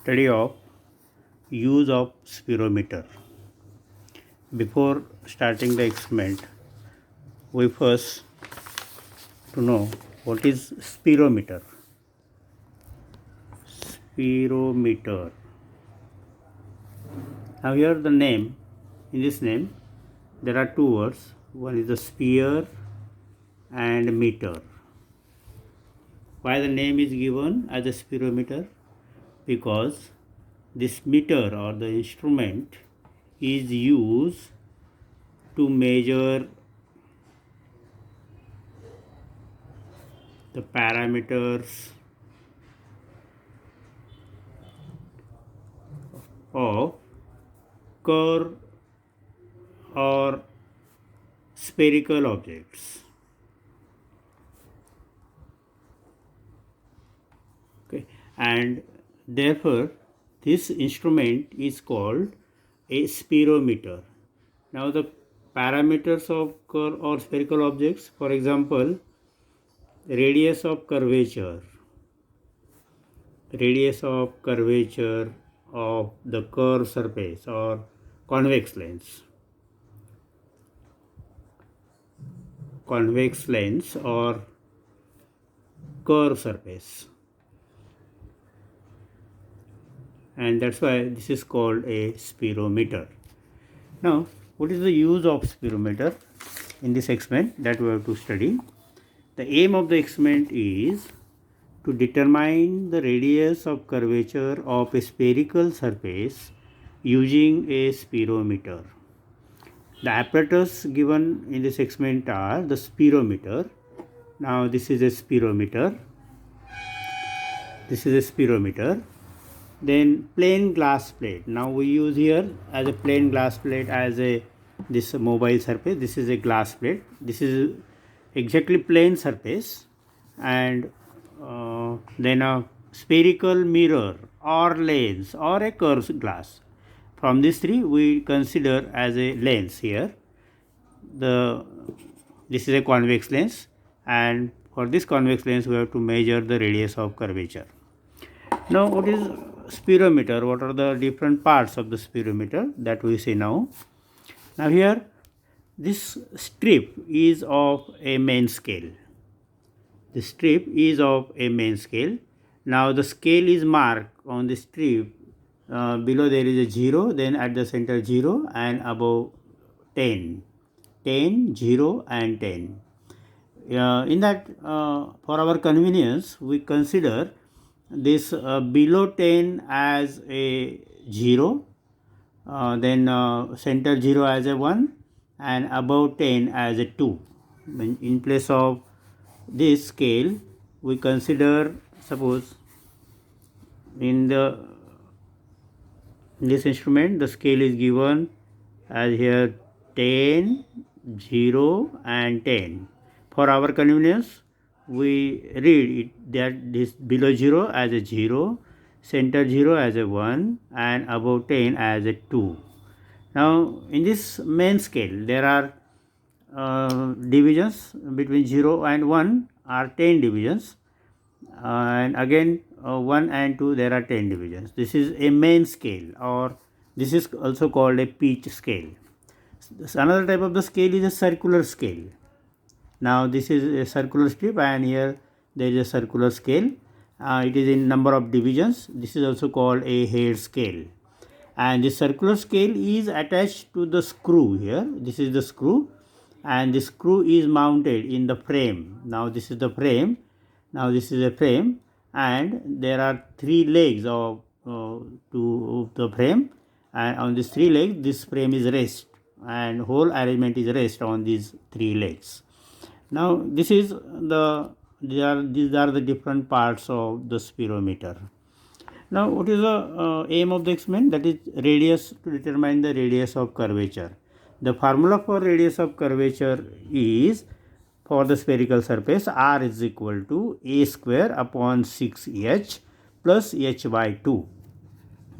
Study of use of spirometer. Before starting the experiment, we first to know what is spirometer. Spirometer. Now here the name, in this name there are two words. One is the sphere and meter. Why the name is given as a spirometer? Because this meter or the instrument is used to measure the parameters of curve or spherical objects. Okay, and therefore this instrument is called a spirometer. Now the parameters of curve or spherical objects, for example, radius of curvature of the curved surface or convex lens or curved surface, and that's why this is called a spirometer. Now what is the use of spirometer in this experiment that we have to study? The aim of the experiment is to determine the radius of curvature of a spherical surface using a spirometer. The apparatus given in this experiment are the spirometer. Now this is a spirometer. Then plain glass plate. Now we use here as a plain glass plate as this mobile surface. This is a glass plate. This is exactly plain surface, and then a spherical mirror or lens or a curved glass. From these three we consider as a lens here. This is a convex lens, and for this convex lens we have to measure the radius of curvature. Now what is spirometer? What are the different parts of the spirometer that we see now? Now here this strip is of a main scale. The strip is of a main scale. Now the scale is marked on the strip. Below there is a 0, then at the center 0, and above 10, 0 and 10. In that, for our convenience, we consider this below 10 as a 0, then center 0 as a 1, and above 10 as a 2. In place of this scale, we consider, suppose in this instrument the scale is given as here 10, 0 and 10. For our convenience, we read it that this below 0 as a 0, center 0 as a 1, and above 10 as a 2. Now in this main scale there are divisions between 0 and 1 are 10 divisions, and again 1 and 2 there are 10 divisions. This is a main scale, or this is also called a pitch scale. Another type of the scale is a circular scale. Now this is a circular strip, and here there is a circular scale. It is in number of divisions. This is also called a head scale, and this circular scale is attached to the screw here. This is the screw, and the screw is mounted in the frame. Now this is the frame. Now this is a frame, and there are 3 legs of to the frame, and on these 3 legs this frame is rest, and whole arrangement is rest on these 3 legs. Now this is these are the different parts of the spirometer. Now what is the aim of the experiment? That is radius, to determine the radius of curvature. The formula for radius of curvature is, for the spherical surface, r is equal to a square upon 6h plus h by 2.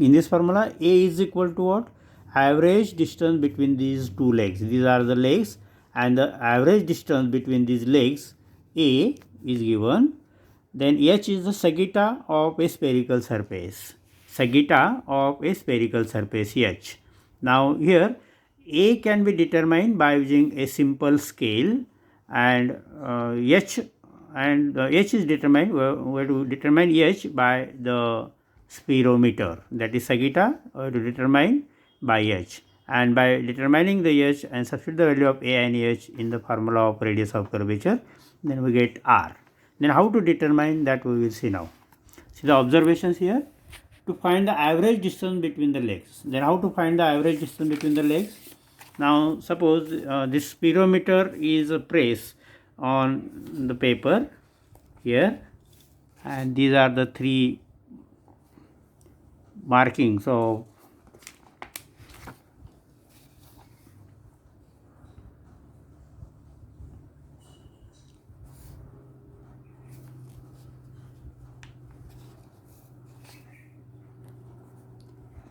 In this formula, a is equal to what? Average distance between these 2 legs. These are the legs, and the average distance between these legs, a, is given. Then h is the sagitta of a spherical surface. sagitta of a spherical surface H. Now here A can be determined by using a simple scale, and H is determined, we have to determine H by the spirometer, that is sagitta to determine by H, and by determining the H and substitute the value of A and H in the formula of radius of curvature, then we get R. Then how to determine that we will see now. See the observations here. To find the average distance between the legs. Then how to find the average distance between the legs? Now suppose this spirometer is pressed on the paper here, and these are the three markings of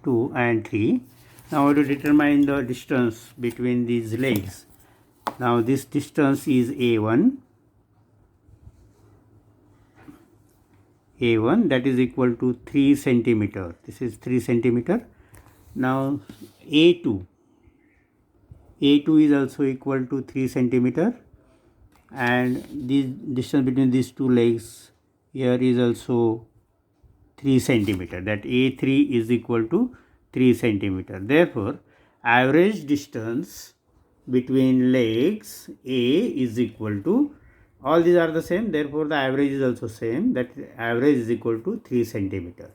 two and 3. Now to determine the distance between these legs. Now this distance is A1. A1, that is equal to 3 centimeter. This is 3 centimeter. Now A2. A2 is also equal to 3 centimeter, and the distance between these two legs here is also 3 centimeter. That A3 is equal to 3 centimeter. Therefore, average distance between legs A is equal to, all these are the same, therefore the average is also same, that average is equal to 3 centimeter.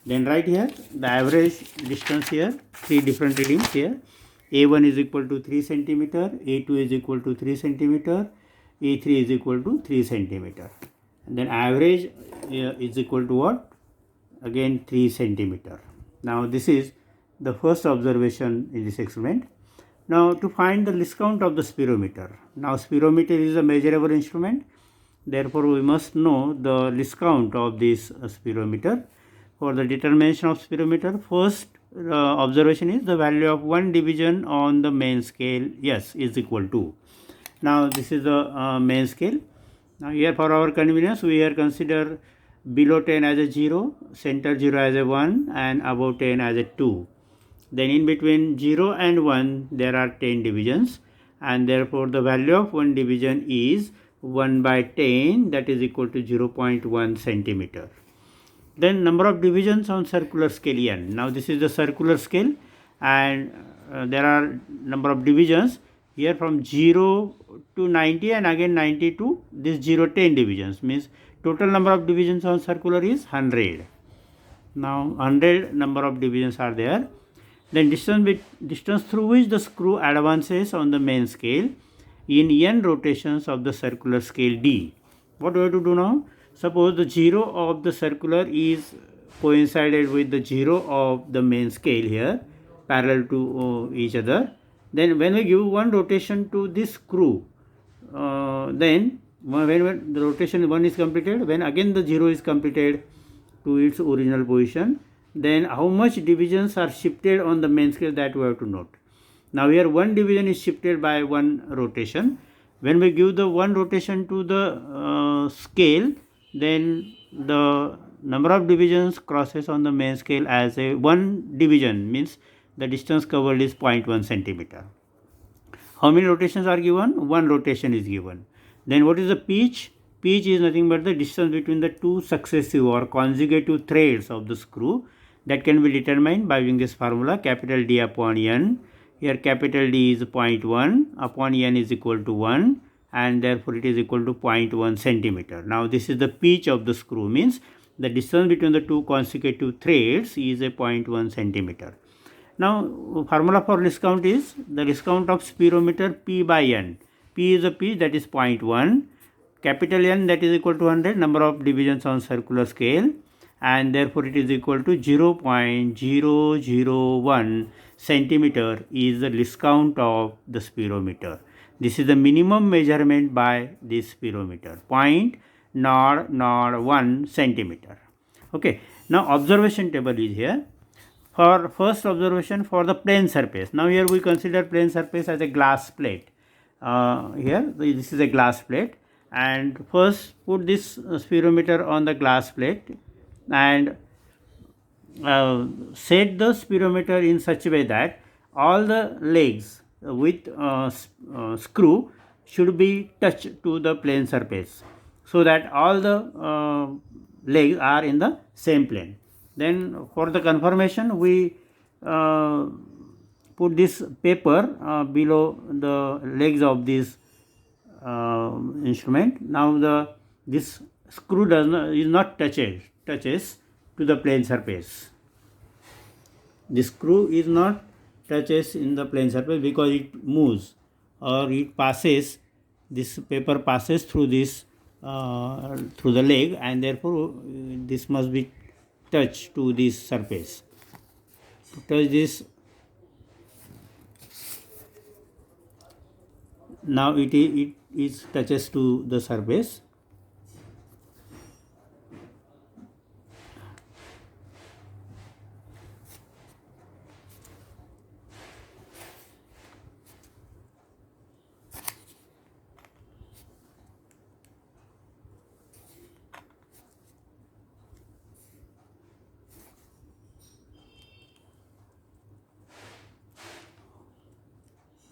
Then write here the average distance here, three different readings here. A1 is equal to 3 centimeter, A2 is equal to 3 centimeter, A3 is equal to 3 centimeter. And then average is equal to what? Again 3 centimeter. Now this is the first observation in this experiment. Now to find the least count of the spirometer. Now spirometer is a measurable instrument, therefore we must know the least count of this spirometer. For the determination of spirometer, first observation is the value of one division on the main scale S is equal to. Now this is the main scale. Now here for our convenience we here consider below 10 as a 0, center 0 as a 1, and above 10 as a 2. Then in between 0 and 1 there are 10 divisions, and therefore the value of one division is 1 by 10, that is equal to 0.1 centimeter. Then number of divisions on circular scale N. Now this is the circular scale, and there are number of divisions here from 0 to 90 and again 90 to this 0, 10 divisions, means total number of divisions on circular is 100. Now 100 number of divisions are there. Then distance through which the screw advances on the main scale in n rotations of the circular scale D. What do we have to do now? Suppose the 0 of the circular is coincided with the 0 of the main scale here, parallel to each other. Then when we give one rotation to this screw, then when the rotation 1 is completed, when again the 0 is completed to its original position, then how much divisions are shifted on the main scale, that we have to note. Now here one division is shifted by one rotation. When we give the one rotation to the scale, then the number of divisions crosses on the main scale as a one division, means the distance covered is 0.1 centimeter. How many rotations are given? One rotation is given. Then what is the pitch? Pitch is nothing but the distance between the two successive or consecutive threads of the screw, that can be determined by using this formula, capital D upon N. Here capital D is 0.1 upon N is equal to 1, and therefore it is equal to 0.1 centimeter. Now this is the pitch of the screw, means the distance between the two consecutive threads is a 0.1 centimeter. Now formula for least count is the least count of spirometer P by N. P is the pitch, that is 0.1, capital N, that is equal to 100 number of divisions on circular scale, and therefore it is equal to 0.001 centimeter is the least count of the spirometer. This is the minimum measurement by this spirometer, 0.001 centimeter. Okay, now observation table is here. For first observation for the plane surface. Now here we consider plane surface as a glass plate. Here this is a glass plate, and first put this spirometer on the glass plate, and set the spirometer in such a way that all the legs with screw should be touched to the plane surface, so that all the legs are in the same plane. Then for the confirmation, we put this paper below the legs of this instrument. Now this screw is not touches to the plane surface. The screw is not touches in the plane surface because it moves, or it passes, this paper passes through this through the leg, and therefore this must be touched to this surface. To touch this, now it is touches to the surface.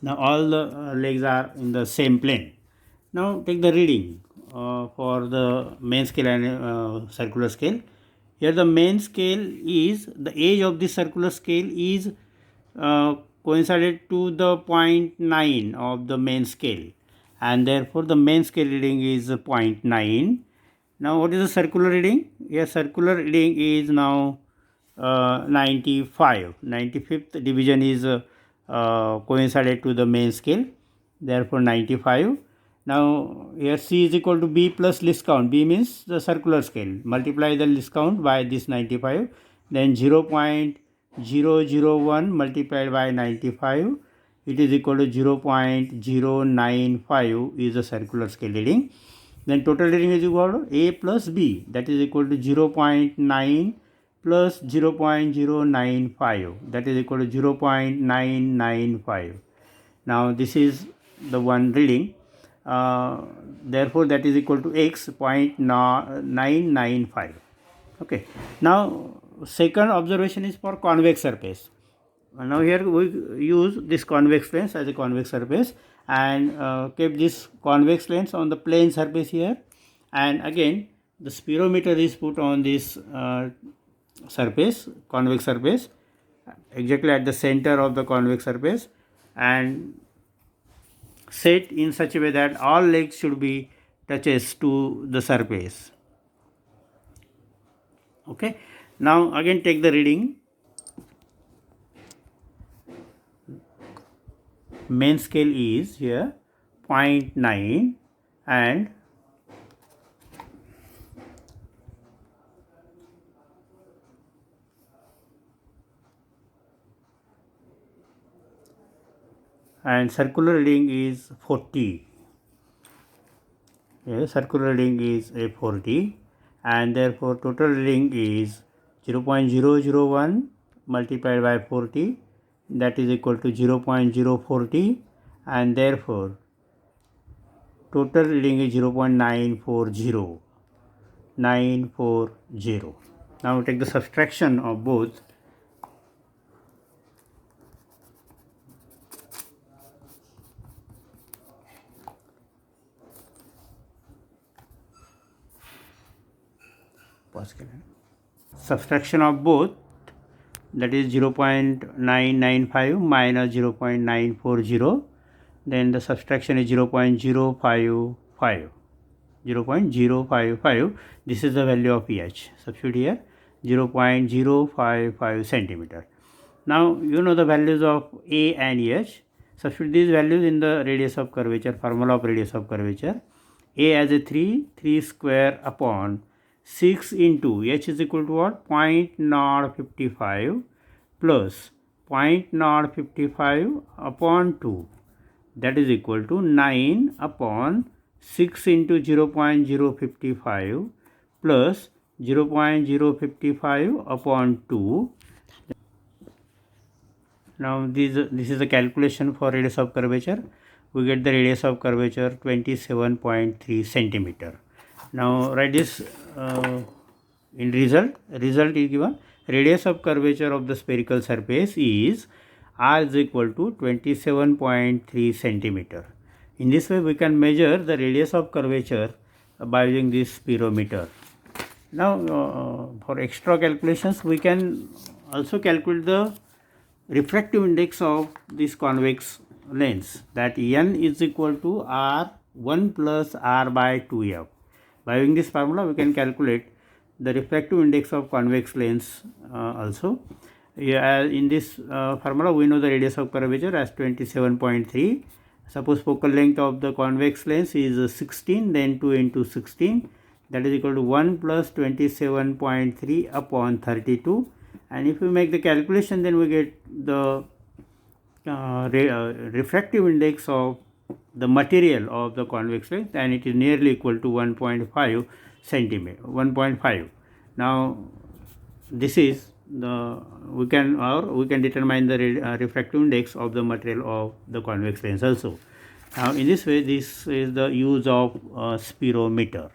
Now all the legs are in the same plane. Now take the reading for the main scale and circular scale. Here the main scale is, the edge of the circular scale is coincided to the 0.9 of the main scale, and therefore the main scale reading is 0.9. Now what is the circular reading? Here circular reading is now 95. 95th division is coincided to the main scale, therefore 95. Now here C is equal to B plus least count. B means the circular scale. Multiply the least count by this 95, then 0.001 multiplied by 95, it is equal to 0.095 is the circular scale reading. Then total reading is equal to A plus B, that is equal to 0.9 plus 0.095, that is equal to 0.995. Now this is the one reading, therefore that is equal to X 0.995. Okay. Now second observation is for convex surface. Now here we use this convex lens as a convex surface, and kept this convex lens on the plane surface here, and again the spirometer is put on this surface, convex surface, exactly at the center of the convex surface, and set in such a way that all legs should be touches to the surface. Okay. Now again take the reading. Main scale is here 0.9, and circular reading is 40. Yes, circular reading is a 40, and therefore total reading is 0.001 multiplied by 40, that is equal to 0.040, and therefore total reading is 0.940. 940. Now take the subtraction of both. Subtraction of both, that is 0.995 minus 0.940, then the subtraction is 0.055. 0.055, this is the value of pH. Substitute here 0.055 centimeter. Now you know the values of A and H. Substitute these values in the radius of curvature, formula of radius of curvature. A as a 3 square upon 6 into H is equal to what? 0.055 plus 0.055 upon 2, that is equal to 9 upon 6 into 0.055 plus 0.055 upon 2. Now this is the calculation for radius of curvature. We get the radius of curvature 27.3 centimeter. Now write this in result. Result is given. radius of curvature of the spherical surface is r is equal to 27.3 centimeter. In this way we can measure the radius of curvature by using this spirometer. Now for extra calculations we can also calculate the refractive index of this convex lens, that n is equal to r1 plus r by 2f. By using this formula we can calculate the refractive index of convex lens also. In this formula we know the radius of curvature as 27.3. Suppose focal length of the convex lens is 16, then 2 into 16, that is equal to 1 plus 27.3 upon 32. And if we make the calculation, then we get the refractive index of the material of the convex lens, and it is nearly equal to 1.5 centimeter. 1.5. Now this is the we can determine the refractive index of the material of the convex lens also. Now in this way, this is the use of spirometer.